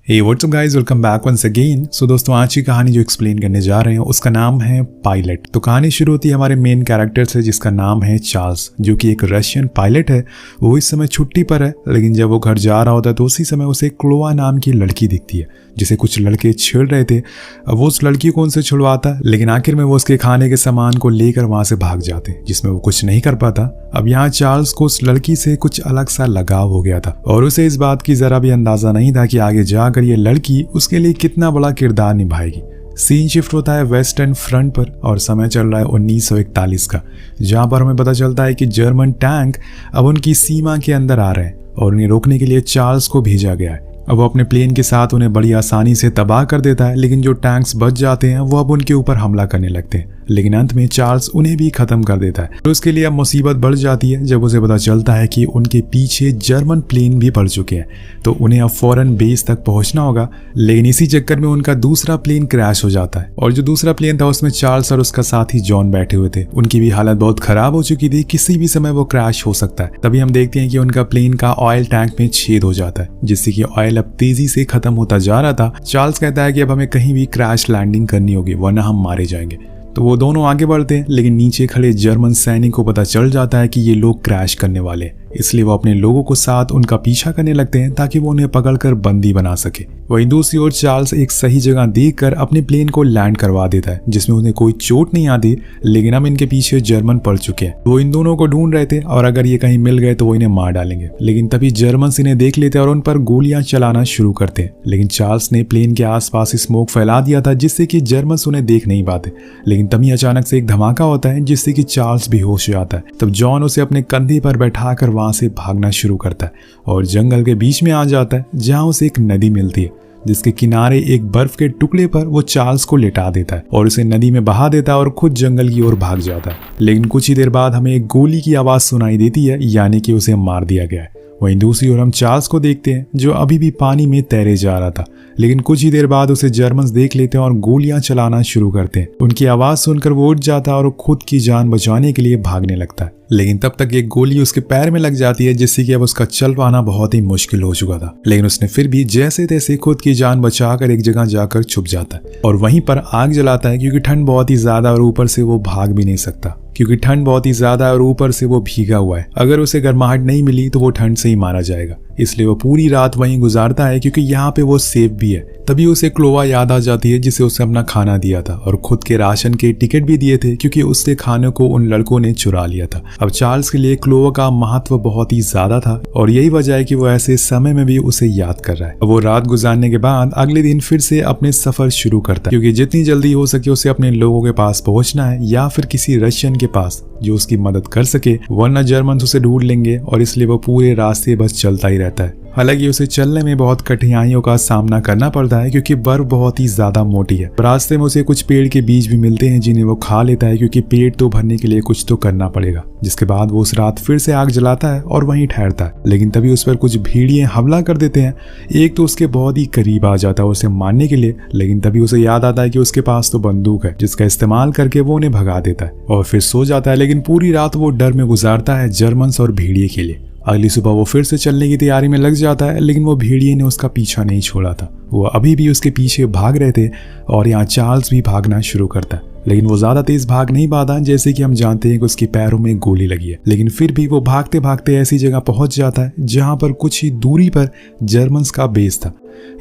हे what's up guys, welcome back once again. So दोस्तों, आज की कहानी जो एक्सप्लेन करने जा रहे हैं उसका नाम है पायलट। तो कहानी शुरू होती है हमारे मेन कैरेक्टर से जिसका नाम है चार्ल्स, जो कि एक रशियन पायलट है। वो इस समय छुट्टी पर है, लेकिन जब वो घर जा रहा होता है तो उसी समय उसे क्लोआ नाम की लड़की दिखती है जिसे कुछ लड़के छेड़ रहे थे। अब वो उस लड़की को उनसे छुड़वाता है, लेकिन आखिर में वो उसके खाने के सामान को लेकर वहां से भाग जाते हैं, जिसमें वो कुछ नहीं कर पाता। अब यहाँ चार्ल्स को उस लड़की से कुछ अलग सा लगाव हो गया था और उसे इस बात की जरा भी अंदाजा नहीं था कि आगे जाकर ये लड़की उसके लिए कितना बड़ा किरदार निभाएगी। सीन शिफ्ट होता है वेस्टर्न फ्रंट पर और समय चल रहा है 1941 का, जहां पर हमें पता चलता है कि जर्मन टैंक अब उनकी सीमा के अंदर आ रहे हैं और उन्हें रोकने के लिए चार्ल्स को भेजा गया है। अब वो अपने प्लेन के साथ उन्हें बड़ी आसानी से तबाह कर देता है, लेकिन जो टैंक्स बच जाते हैं वो अब उनके ऊपर हमला करने लगते हैं, लेकिन अंत में चार्ल्स उन्हें भी खत्म कर देता है। तो उसके लिए अब मुसीबत बढ़ जाती है जब उसे पता चलता है कि उनके पीछे जर्मन प्लेन भी पड़ चुके हैं, तो उन्हें अब फौरन बेस तक पहुंचना होगा। लेकिन इसी चक्कर में उनका दूसरा प्लेन क्रैश हो जाता है और जो दूसरा प्लेन था उसमें चार्ल्स और उसका साथी जॉन बैठे हुए थे। उनकी भी हालत बहुत खराब हो चुकी थी, किसी भी समय वो क्रैश हो सकता है। तभी हम देखते हैं कि उनका प्लेन का ऑयल टैंक में छेद हो जाता है, जिससे कि ऑयल अब तेजी से खत्म होता जा रहा था। चार्ल्स कहता है कि अब हमें कहीं भी क्रैश लैंडिंग करनी होगी वरना हम मारे जाएंगे। तो वो दोनों आगे बढ़ते हैं, लेकिन नीचे खड़े जर्मन सैनिक को पता चल जाता है कि ये लोग क्रैश करने वाले हैं, इसलिए वो अपने लोगों को साथ उनका पीछा करने लगते हैं ताकि वो उन्हें पकड़कर बंदी बना सके। वहीं दूसरी ओर चार्ल्स एक सही जगह देखकर अपने प्लेन को लैंड करवा देता है, जिसमें उन्हें कोई चोट नहीं आती, लेकिन अब इनके पीछे जर्मन पड़ चुके हैं। वो इन दोनों को ढूंढ रहे थे और अगर ये कहीं मिल गए तो वो इन्हें मार डालेंगे, लेकिन तभी जर्मन इन्हें देख लेते और उन पर गोलियां चलाना शुरू करते हैं। लेकिन चार्ल्स ने प्लेन के आसपास स्मोक फैला दिया था जिससे कि जर्मन उन्हें देख नहीं पाते। लेकिन तभी अचानक से एक धमाका होता है जिससे कि चार्ल्स बेहोश हो जाता है। तब जॉन उसे अपने कंधे पर बैठाकर वहां से भागना शुरू करता है और जंगल के बीच में आ जाता है, जहां उसे एक नदी मिलती है जिसके किनारे एक बर्फ के टुकड़े पर वो चार्ल्स को लिटा देता है और उसे नदी में बहा देता है और खुद जंगल की ओर भाग जाता है। लेकिन कुछ ही देर बाद हमें एक गोली की आवाज सुनाई देती है, यानी कि उसे मार दिया गया है। वहीं दूसरी ओर हम चार्ल्स को देखते हैं जो अभी भी पानी में तैरे जा रहा था, लेकिन कुछ ही देर बाद उसे जर्मन्स देख लेते हैं और गोलियां चलाना शुरू करते हैं। उनकी आवाज सुनकर वो उठ जाता है और खुद की जान बचाने के लिए भागने लगता है, लेकिन तब तक एक गोली उसके पैर में लग जाती है जिससे कि अब उसका चल पाना बहुत ही मुश्किल हो चुका था। लेकिन उसने फिर भी जैसे तैसे खुद की जान बचाकर एक जगह जाकर छुप जाता है और वहीं पर आग जलाता है, क्योंकि ठंड बहुत ही ज्यादा और ऊपर से वो भाग भी नहीं सकता, क्योंकि ठंड बहुत ही ज्यादा और ऊपर से वो भीगा हुआ है। अगर उसे गर्माहट नहीं मिली तो वो ठंड से ही मारा जाएगा, इसलिए वो पूरी रात वहीं गुजारता है क्योंकि यहाँ पे वो सेफ भी है। तभी उसे क्लोआ याद आ जाती है जिसे उसे अपना खाना दिया था और खुद के राशन के टिकट भी दिए थे, क्योंकि उससे खाने को उन लड़कों ने चुरा लिया था। अब चार्ल्स के लिए क्लोआ का महत्व बहुत ही ज्यादा था और यही वजह है कि वो ऐसे समय में भी उसे याद कर रहा है। वो रात गुजारने के बाद अगले दिन फिर से अपने सफर शुरू करता है, क्योंकि जितनी जल्दी हो सके उसे अपने लोगों के पास पहुंचना है या फिर किसी रशियन के पास जो उसकी मदद कर सके, वरना जर्मन उसे ढूंढ लेंगे और इसलिए वो पूरे रास्ते बस चलता ही रहता है। हालांकि उसे चलने में बहुत कठिनाइयों का सामना करना पड़ता है क्योंकि बर्फ बहुत ही ज्यादा मोटी है। रास्ते में उसे कुछ पेड़ के बीज भी मिलते हैं जिन्हें वो खा लेता है, क्योंकि पेट तो भरने के लिए कुछ तो करना पड़ेगा। जिसके बाद वो उस रात फिर से आग जलाता है और वहीं ठहरता है, लेकिन तभी उस पर कुछ भेड़िए हमला कर देते हैं। एक तो उसके बहुत ही करीब आ जाता है उसे मारने के लिए, लेकिन तभी उसे याद आता है कि उसके पास तो बंदूक है जिसका इस्तेमाल करके वो उन्हें भगा देता है और फिर सो जाता है। लेकिन पूरी रात वो डर में गुजारता है जर्मन्स और भेड़िए के लिए। अगली सुबह वो फिर से चलने की तैयारी में लग जाता है, लेकिन वो भेड़िए ने उसका पीछा नहीं छोड़ा था। वो अभी भी उसके पीछे भाग रहे थे और यहाँ चार्ल्स भी भागना शुरू करता है, लेकिन वो ज्यादा तेज भाग नहीं पाता, जैसे कि हम जानते हैं कि उसके पैरों में गोली लगी है। लेकिन फिर भी वो भागते भागते ऐसी जगह पहुंच जाता है जहां पर कुछ ही दूरी पर जर्मन्स का बेस था,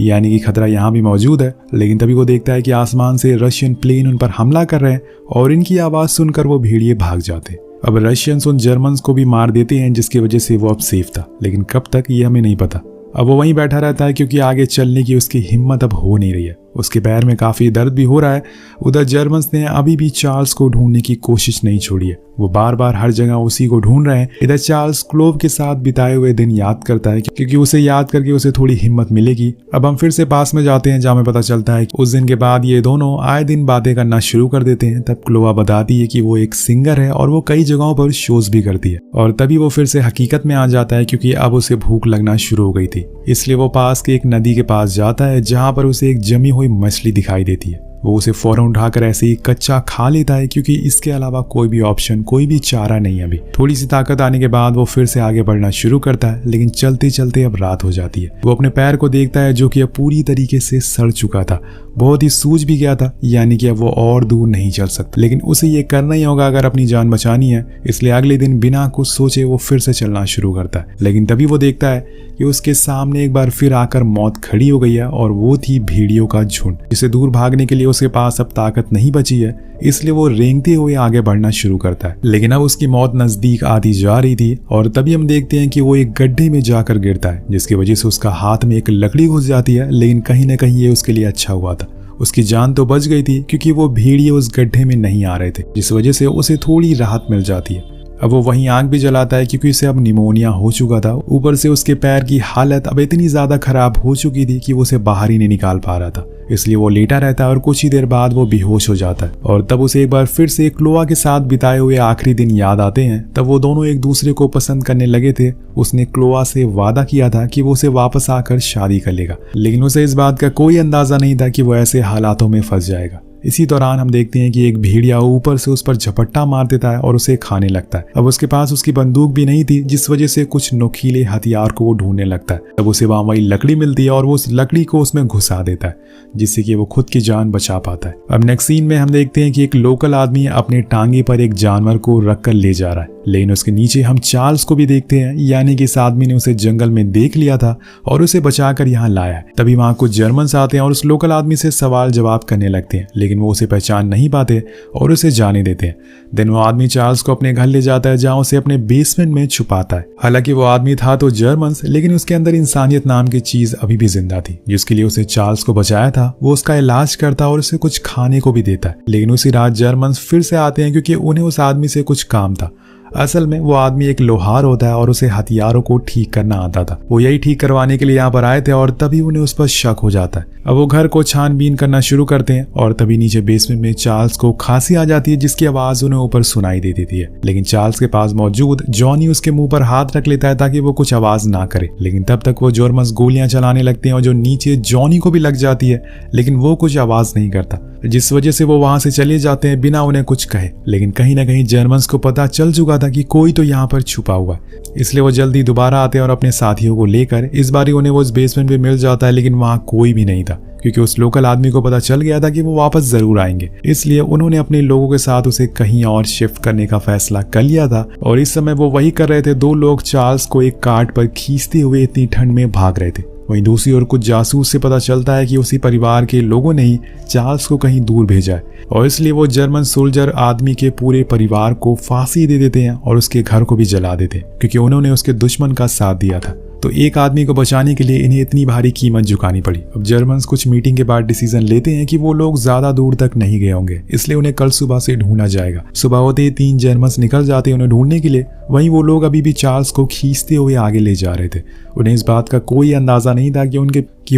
यानी कि खतरा यहाँ भी मौजूद है। लेकिन तभी वो देखता है कि आसमान से रशियन प्लेन उन पर हमला कर रहे हैं और इनकी आवाज सुनकर वो भेड़िए भाग जाते हैं। अब रशियंस उन जर्मन्स को भी मार देते हैं, जिसकी वजह से वो अब सेफ था, लेकिन कब तक ये हमें नहीं पता। अब वो वहीं बैठा रहता है क्योंकि आगे चलने की उसकी हिम्मत अब हो नहीं रही है। उसके पैर में काफी दर्द भी हो रहा है। उधर जर्मन्स ने अभी भी चार्ल्स को ढूंढने की कोशिश नहीं छोड़ी है, वो बार बार हर जगह उसी को ढूंढ रहे हैं। इधर चार्ल्स क्लोव के साथ बिताए हुए दिन याद करता है, क्योंकि उसे याद करके उसे थोड़ी हिम्मत मिलेगी। अब हम फिर से पास में जाते हैं जहाँ हमें पता चलता है कि उस दिन के बाद ये दोनों आए दिन बातें करना शुरू कर देते हैं। तब क्लोवा बताती है कि वो एक सिंगर है और वो कई जगहों पर शोज भी करती है, और तभी वो फिर से हकीकत में आ जाता है क्योंकि अब उसे भूख लगना शुरू हो गई थी। इसलिए वो पास के एक नदी के पास जाता है जहाँ पर उसे एक जमी हुई मछली दिखाई देती है वो उसे फौरन उठाकर ऐसे ही कच्चा खा लेता है क्योंकि इसके अलावा कोई भी ऑप्शन, कोई भी चारा नहीं है। अभी थोड़ी सी ताकत आने के बाद वो फिर से आगे बढ़ना शुरू करता है, लेकिन चलते चलते अब रात हो जाती है। वो अपने पैर को देखता है जो कि अब पूरी तरीके से सड़ चुका था, बहुत ही सूज भी गया था, यानी कि अब वो और दूर नहीं चल सकता। लेकिन उसे ये करना ही होगा अगर अपनी जान बचानी है, इसलिए अगले दिन बिना कुछ सोचे वो फिर से चलना शुरू करता है। लेकिन तभी वो देखता है कि उसके सामने एक बार फिर आकर मौत खड़ी हो गई है, और वो थी भेड़ियों का झुंड, जिसे दूर भागने के लिए उसके पास अब ताकत नहीं बची है, इसलिए वो रेंगते हुए आगे बढ़ना शुरू करता है। लेकिन अब उसकी मौत नजदीक आती जा रही थी, और तभी हम देखते हैं कि वो एक गड्ढे में जाकर गिरता है, जिसकी वजह से उसका हाथ में एक लकड़ी घुस जाती है। लेकिन कहीं ना कहीं ये उसके लिए अच्छा हुआ था, उसकी जान तो बच गई थी क्योंकि वो भेड़िए उस गड्ढे में नहीं आ रहे थे, जिस वजह से उसे थोड़ी राहत मिल जाती है। अब वो वहीं आग भी जलाता है क्योंकि उसे अब निमोनिया हो चुका था। ऊपर से उसके पैर की हालत अब इतनी ज्यादा खराब हो चुकी थी कि वो उसे बाहर ही नहीं निकाल पा रहा था, इसलिए वो लेटा रहता है और कुछ ही देर बाद वो बेहोश हो जाता है। और तब उसे एक बार फिर से क्लोआ के साथ बिताए हुए आखिरी दिन याद आते हैं। तब वो दोनों एक दूसरे को पसंद करने लगे थे। उसने क्लोआ से वादा किया था कि वो उसे वापस आकर शादी कर लेगा, लेकिन उसे इस बात का कोई अंदाजा नहीं था कि वो ऐसे हालातों में फंस जाएगा। इसी दौरान हम देखते हैं कि एक भेड़िया ऊपर से उस पर झपट्टा मार देता है और उसे खाने लगता है। अब उसके पास उसकी बंदूक भी नहीं थी, जिस वजह से कुछ नुकीले हथियार को वो ढूंढने लगता है। तब उसे वहां वही लकड़ी मिलती है और वो उस लकड़ी को उसमें घुसा देता है, जिससे कि वो खुद की जान बचा पाता है। अब नेक्स्ट सीन में हम देखते हैं कि एक लोकल आदमी अपने टांगे पर एक जानवर को रख कर ले जा रहा है, लेकिन उसके नीचे हम चार्ल्स को भी देखते हैं, यानी कि इस आदमी ने उसे जंगल में देख लिया था और उसे बचाकर यहाँ लाया है। तभी वहां कुछ जर्मन्स आते हैं और उस लोकल आदमी से सवाल जवाब करने लगते हैं, लेकिन वो उसे पहचान नहीं पाते और उसे जाने देते हैं। देन वो आदमी चार्ल्स को अपने घर ले जाता है, जहां उसे अपने बेसमेंट में छुपाता है। हालांकि वो आदमी था तो जर्मन्स, लेकिन उसके अंदर इंसानियत नाम की चीज अभी भी जिंदा थी, जिसके लिए उसे चार्ल्स को बचाया था। वो उसका इलाज करता और उसे कुछ खाने को भी देता है। लेकिन उसी रात जर्मन्स फिर से आते हैं क्योंकि उन्हें उस आदमी से कुछ काम था। असल में वो आदमी एक लोहार होता है और उसे हथियारों को ठीक करना आता था। वो यही ठीक करवाने के लिए यहाँ पर आए थे और तभी उन्हें उस पर शक हो जाता है। अब वो घर को छानबीन करना शुरू करते हैं और तभी नीचे बेसमेंट में चार्ल्स को खांसी आ जाती है, जिसकी आवाज उन्हें ऊपर सुनाई दे देती है। लेकिन चार्ल्स के पास मौजूद जॉनी उसके मुंह पर हाथ रख लेता है ताकि वो कुछ आवाज ना करे। लेकिन तब तक वो जर्मन्स गोलियां चलाने लगते हैं और जो नीचे जॉनी को भी लग जाती है, लेकिन वो कुछ आवाज नहीं करता, जिस वजह से वो वहां से चले जाते हैं बिना उन्हें कुछ कहे। लेकिन कहीं ना कहीं जर्मन्स को पता चल चुका था कि कोई तो यहाँ पर छुपा हुआ है, इसलिए वो जल्दी दोबारा आते हैं और अपने साथियों को लेकर इस बारी उन्हें वो उस बेसमेंट में मिल जाता है। लेकिन वहां कोई भी नहीं था क्योंकि उस लोकल आदमी को पता चल गया था कि वो वापस जरूर आएंगे, इसलिए उन्होंने अपने लोगों के साथ उसे कहीं और शिफ्ट करने का फैसला कर लिया था। और इस समय वो वही कर रहे थे। दो लोग चार्ल्स को एक कार्ट पर खींचते हुए इतनी ठंड में भाग रहे थे। वहीं दूसरी ओर कुछ जासूस से पता चलता है कि उसी परिवार के लोगों ने ही चार्ल्स को कहीं दूर भेजा है, और इसलिए वो जर्मन सोल्जर आदमी के पूरे परिवार को फांसी दे देते हैं और उसके घर को भी जला देते हैं क्योंकि उन्होंने उसके दुश्मन का साथ दिया था। तो एक आदमी को बचाने के लिए इन्हें इतनी भारी कीमत चुकानी पड़ी। अब जर्मन्स कुछ मीटिंग के बाद डिसीजन लेते हैं कि वो लोग ज्यादा दूर तक नहीं गए होंगे, इसलिए उन्हें कल सुबह से ढूंढा जाएगा। सुबह होते ही 3 जर्मन्स निकल जाते हैं उन्हें ढूंढने के लिए। वहीं वो लोग अभी भी चार्ल्स को खींचते हुए आगे ले जा रहे थे। उन्हें इस बात का कोई अंदाजा नहीं था कि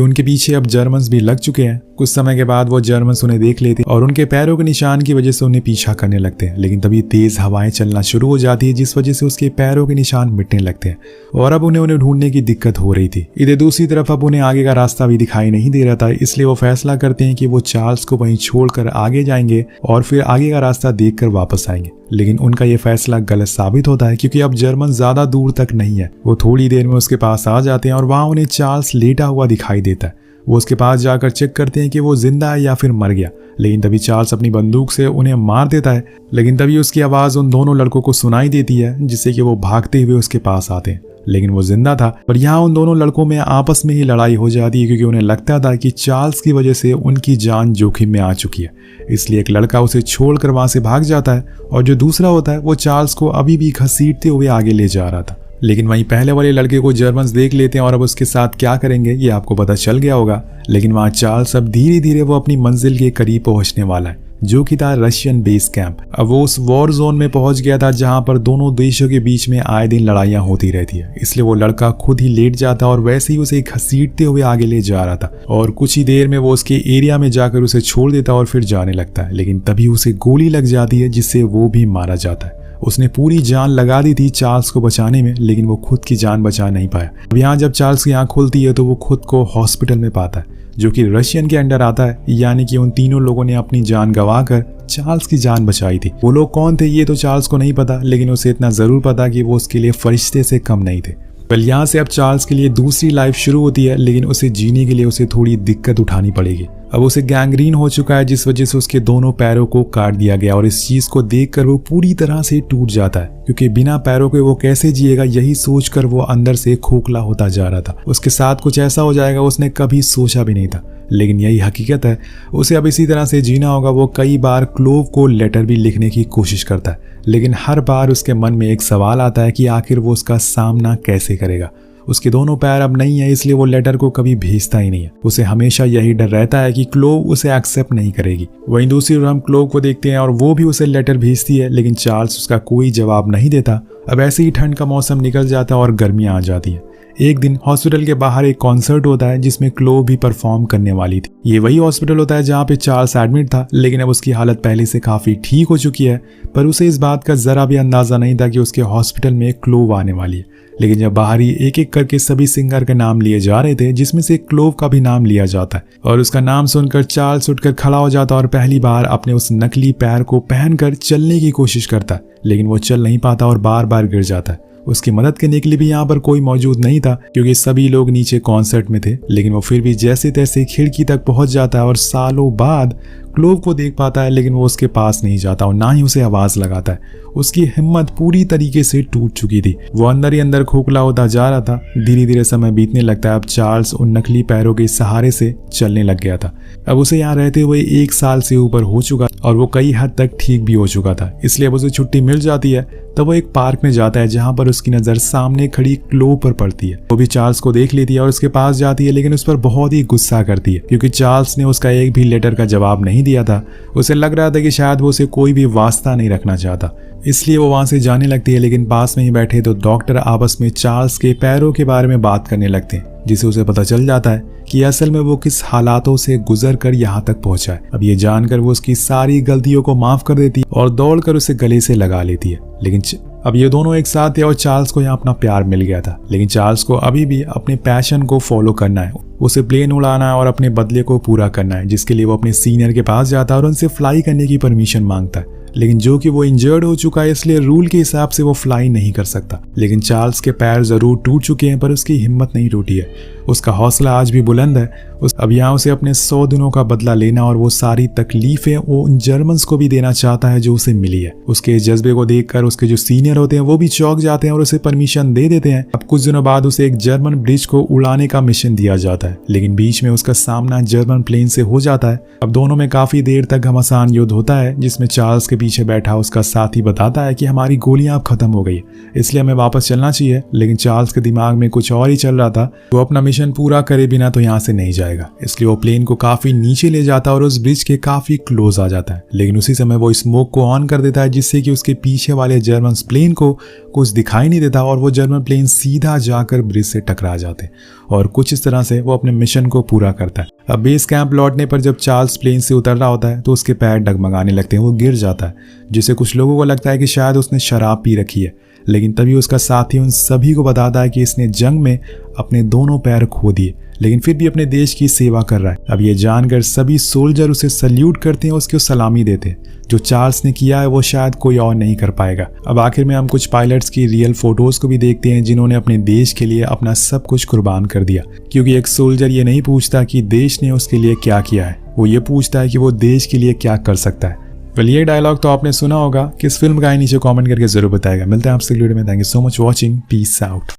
उनके पीछे अब जर्मन्स भी लग चुके हैं। कुछ समय के बाद वो जर्मन्स उन्हें देख लेते और उनके पैरों के निशान की वजह से उन्हें पीछा करने लगते हैं। लेकिन तभी तेज हवाएं चलना शुरू हो जाती है, जिस वजह से उसके पैरों के निशान मिटने लगते हैं और अब उन्हें ढूंढने की दिक्कत हो रही थी। इधर दूसरी तरफ अब उन्हें आगे का रास्ता भी दिखाई नहीं दे रहा था, इसलिए वो फैसला करते हैं कि वो चार्ल्स को वहीं छोड़कर आगे जाएंगे और फिर आगे का रास्ता देखकर वापस आएंगे। लेकिन उनका ये फैसला गलत साबित होता है क्योंकि अब जर्मन ज्यादा दूर तक नहीं है। वो थोड़ी देर में उसके पास आ जाते हैं और वहां उन्हें चार्ल्स लेटा हुआ दिखाई देता है। वो उसके पास जाकर चेक करते हैं कि वो जिंदा है या फिर मर गया। लेकिन तभी चार्ल्स अपनी बंदूक से उन्हें मार देता है। लेकिन तभी उसकी आवाज उन दोनों लड़कों को सुनाई देती है, जिससे कि वो भागते हुए उसके पास आते हैं। लेकिन वो जिंदा था, पर यहाँ उन दोनों लड़कों में आपस में ही लड़ाई हो जाती है क्योंकि उन्हें लगता था कि चार्ल्स की वजह से उनकी जान जोखिम में आ चुकी है। इसलिए एक लड़का उसे छोड़कर वहां से भाग जाता है और जो दूसरा होता है वो चार्ल्स को अभी भी घसीटते हुए आगे ले जा रहा था। लेकिन वहीं पहले वाले लड़के को जर्मन्स देख लेते हैं और अब उसके साथ क्या करेंगे ये आपको पता चल गया होगा। लेकिन वहां चार्ल्स अब धीरे धीरे वो अपनी मंजिल के करीब पहुंचने वाला है, जो कि था रशियन बेस कैंप। अब वो उस वॉर जोन में पहुंच गया था जहां पर दोनों देशों के बीच में आए दिन लड़ाइयां होती रहती है। इसलिए वो लड़का खुद ही लेट जाता और वैसे ही उसे घसीटते हुए आगे ले जा रहा था और कुछ ही देर में वो उसके एरिया में जाकर उसे छोड़ देता और फिर जाने लगता है। लेकिन तभी उसे गोली लग जाती है, जिससे वो भी मारा जाता है। उसने पूरी जान लगा दी थी चार्ल्स को बचाने में, लेकिन वो खुद की जान बचा नहीं पाया। अब यहाँ जब चार्ल्स की आंख खुलती है तो वो खुद को हॉस्पिटल में पाता है, जो कि रशियन के अंडर आता है। यानी कि उन तीनों लोगों ने अपनी जान गंवाकर चार्ल्स की जान बचाई थी। वो लोग कौन थे ये तो चार्ल्स को नहीं पता, लेकिन उसे इतना जरूर पता कि वो उसके लिए फरिश्ते से कम नहीं थे। वेल यहाँ से अब चार्ल्स के लिए दूसरी लाइफ शुरू होती है, लेकिन उसे जीने के लिए उसे थोड़ी दिक्कत उठानी पड़ेगी। अब उसे गैंग्रीन हो चुका है, जिस वजह से उसके दोनों पैरों को काट दिया गया और इस चीज को देखकर वो पूरी तरह से टूट जाता है, क्योंकि बिना पैरों के वो कैसे जिएगा यही सोचकर वो अंदर से खोखला होता जा रहा था। उसके साथ कुछ ऐसा हो जाएगा उसने कभी सोचा भी नहीं था, लेकिन यही हकीकत है। उसे अब इसी तरह से जीना होगा। वो कई बार क्लोव को लेटर भी लिखने की कोशिश करता है, लेकिन हर बार उसके मन में एक सवाल आता है कि आखिर वो उसका सामना कैसे करेगा। उसके दोनों पैर अब नहीं है, इसलिए वो लेटर को कभी भेजता ही नहीं है। उसे हमेशा यही डर रहता है कि क्लोव उसे एक्सेप्ट नहीं करेगी। वहीं दूसरी ओर हम क्लोव को देखते हैं और वो भी उसे लेटर भेजती है, लेकिन चार्ल्स उसका कोई जवाब नहीं देता। अब ऐसे ही ठंड का मौसम निकल जाता है और गर्मियां आ जाती है। एक दिन हॉस्पिटल के बाहर एक कॉन्सर्ट होता है जिसमें क्लोव भी परफॉर्म करने वाली थी। ये वही हॉस्पिटल होता है जहाँ पे चार्ल्स एडमिट था, लेकिन अब उसकी हालत पहले से काफी ठीक हो चुकी है। पर उसे इस बात का जरा भी अंदाजा नहीं था कि उसके हॉस्पिटल में क्लोव आने वाली है। लेकिन जब बाहर ही एक एक करके सभी सिंगर के नाम लिए जा रहे थे, जिसमें से क्लोव का भी नाम लिया जाता है, और उसका नाम सुनकर चार्ल्स उठकर खड़ा हो जाता और पहली बार अपने उस नकली पैर को पहनकर चलने की कोशिश करता है, लेकिन वो चल नहीं पाता और बार बार गिर जाता है। उसकी मदद करने के लिए भी यहाँ पर कोई मौजूद नहीं था, क्योंकि सभी लोग नीचे कॉन्सर्ट में थे। लेकिन वो फिर भी जैसे तैसे खिड़की तक पहुंच जाता है और सालों बाद क्लोव को देख पाता है, लेकिन वो उसके पास नहीं जाता और ना ही उसे आवाज लगाता है। उसकी हिम्मत पूरी तरीके से टूट चुकी थी। वो अंदर ही अंदर खोखला होता जा रहा था। धीरे धीरे समय बीतने लगता है। अब चार्ल्स उन नकली पैरों के सहारे से चलने लग गया था। अब उसे यहाँ रहते हुए 1 साल से ऊपर हो चुका और वो कई हद तक ठीक भी हो चुका था। इसलिए अब उसे छुट्टी मिल जाती है। तब वो एक पार्क में जाता है जहाँ पर उसकी नजर सामने खड़ी क्लोव पर पड़ती है। वो भी चार्ल्स को देख लेती है और उसके पास जाती है, लेकिन उस पर बहुत ही गुस्सा करती है, क्योंकि चार्ल्स ने उसका एक भी लेटर का जवाब नहीं दिया था। उसे लग रहा था कि शायद वो उसे कोई भी वास्ता नहीं रखना चाहता, इसलिए वो वहां से जाने लगती है। लेकिन पास में ही बैठे तो डॉक्टर आपस में चार्ल्स के पैरों के बारे में बात करने लगते हैं, जिसे उसे पता चल जाता है कि असल में वो किस हालातों से गुजर कर यहाँ तक पहुंचा है। अब ये जानकर वो उसकी सारी गलतियों को माफ कर देती है और दौड़कर उसे गले से लगा लेती है। लेकिन अब ये दोनों एक साथ थे और चार्ल्स को यहाँ अपना प्यार मिल गया था, लेकिन चार्ल्स को अभी भी अपने पैशन को फॉलो करना है। उसे प्लेन उड़ाना है और अपने बदले को पूरा करना है, जिसके लिए वो अपने सीनियर के पास जाता है और उनसे फ्लाई करने की परमिशन मांगता है। लेकिन जो कि वो इंजर्ड हो चुका है, इसलिए रूल के हिसाब से वो फ्लाई नहीं कर सकता। लेकिन चार्ल्स के पैर जरूर टूट चुके हैं, पर उसकी हिम्मत नहीं टूटी है। उसका हौसला आज भी बुलंद है। अब यहाँ उसे अपने 100 दिनों का बदला लेना और वो सारी तकलीफें वो उन जर्मन्स को भी देना चाहता है जो उसे मिली है। उसके इस जज्बे को देखकर उसके जो सीनियर होते हैं वो भी चौंक जाते हैं और उसे परमिशन दे देते हैं। अब कुछ दिनों बाद उसे एक जर्मन ब्रिज को उड़ाने का मिशन दिया जाता है, लेकिन बीच में उसका सामना जर्मन प्लेन से हो जाता है। अब दोनों में काफी देर तक घमासान युद्ध होता है, जिसमें चार्ल्स के पीछे बैठा उसका साथी बताता है कि हमारी गोलियां अब खत्म हो गई, इसलिए हमें वापस चलना चाहिए। लेकिन चार्ल्स के दिमाग में कुछ और ही चल रहा था। वो अपना मिशन पूरा करे बिना तो यहाँ से नहीं जाएगा, इसलिए वो प्लेन को काफी नीचे ले जाता है और उस ब्रिज के काफी क्लोज आ जाता है। लेकिन उसी समय वो स्मोक को ऑन कर देता है, जिससे कि उसके पीछे वाले जर्मन प्लेन को कुछ दिखाई नहीं देता और वो जर्मन प्लेन सीधा जाकर ब्रिज से टकरा जाते हैं और कुछ इस तरह से वो अपने मिशन को पूरा करता है। अब बेस कैंप लौटने पर जब चार्ल्स प्लेन से उतर रहा होता है तो उसके पैर डगमगाने लगते हैं। वो गिर जाता है, जिससे कुछ लोगों को लगता है कि शायद उसने शराब पी रखी है। लेकिन तभी उसका साथी उन सभी को बताता है कि इसने जंग में अपने दोनों पैर खो दिए, लेकिन फिर भी अपने देश की सेवा कर रहा है। अब ये जानकर सभी सोल्जर उसे सल्यूट करते हैं, उसको सलामी देते हैं। जो चार्ल्स ने किया है वो शायद कोई और नहीं कर पाएगा। अब आखिर में हम कुछ पायलट्स की रियल फोटोज को भी देखते हैं, जिन्होंने अपने देश के लिए अपना सब कुछ कुर्बान कर दिया। क्योंकि एक सोल्जर ये नहीं पूछता कि देश ने उसके लिए क्या किया है, वो ये पूछता है कि वो देश के लिए क्या कर सकता है। वेल, ये डायलॉग तो आपने सुना होगा। किस फिल्म का है नीचे कमेंट करके जरूर बताएगा। मिलते हैं आपसे वीडियो में। Thank you so much watching. Peace out.